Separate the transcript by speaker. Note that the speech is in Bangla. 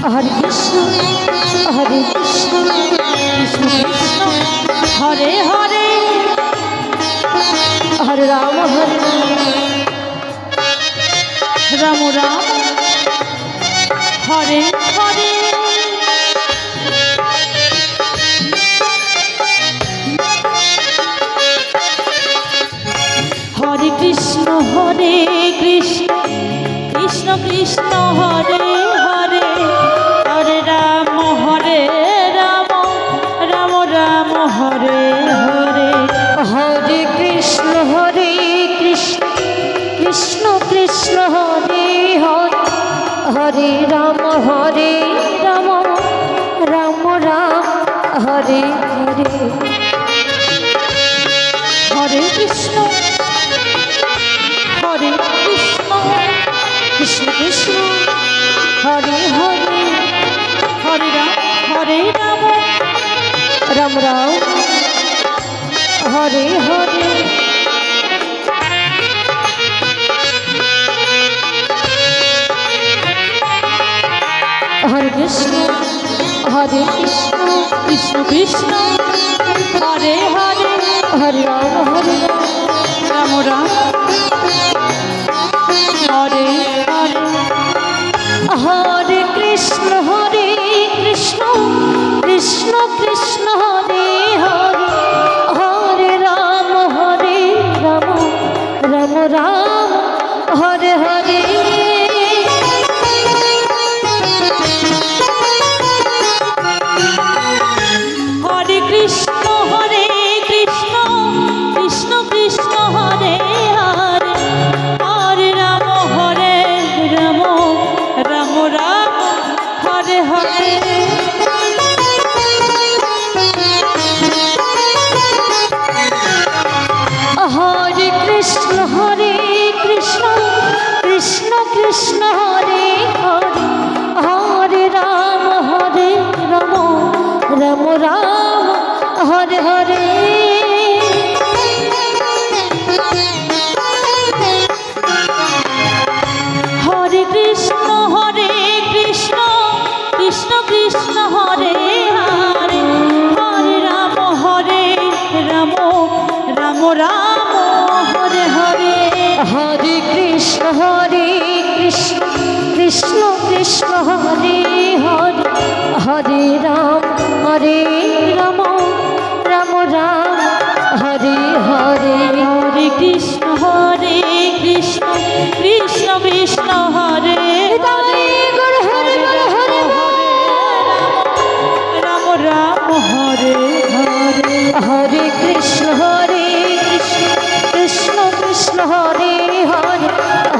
Speaker 1: হরে কৃষ্ণ হরে কৃষ্ণ কৃষ্ণ কৃষ্ণ হরে হরে হরে রাম রাম রাম হরে হরে হরে কৃষ্ণ হরে কৃষ্ণ কৃষ্ণ কৃষ্ণ হরে হরে হরে রাম রাম রাম হরে হরে হরে কৃষ্ণ হরে কৃষ্ণ কৃষ্ণ কৃষ্ণ হরে হরে হরে রাম রাম রাম হরে হরে হরে কৃষ্ণ হরে কৃষ্ণ কৃষ্ণ কৃষ্ণ হরে হরে হরে রাম রাম রাম হরে হরে হরে কৃষ্ণ কৃষ্ণ কৃষ্ণ হরে হরে হরে রাম রাম রাম হরে হরে হরে কৃষ্ণ কৃষ্ণ কৃষ্ণ হরে হরে হরে রাম রাম হরে হরে হরে কৃষ্ণ কৃষ্ণ কৃষ্ণ হরে হরে হরে রাম রাম হরে হরে হরে কৃষ্ণ কৃষ্ণ কৃষ্ণ হরে হরে হরে রাম রাম হরে হরে হরে কৃষ্ণ কৃষ্ণ কৃষ্ণ হরে হরে হরে রাম রাম হরে হরে হরে কৃষ্ণ কৃষ্ণ কৃষ্ণ হরে হরে হরে রাম রাম হরে হরে হরে কৃষ্ণ কৃষ্ণ কৃষ্ণ হরে হরে হরে হরে রাম হরে হরে হরে কৃষ্ণ কৃষ্ণ কৃষ্ণ হরে হরে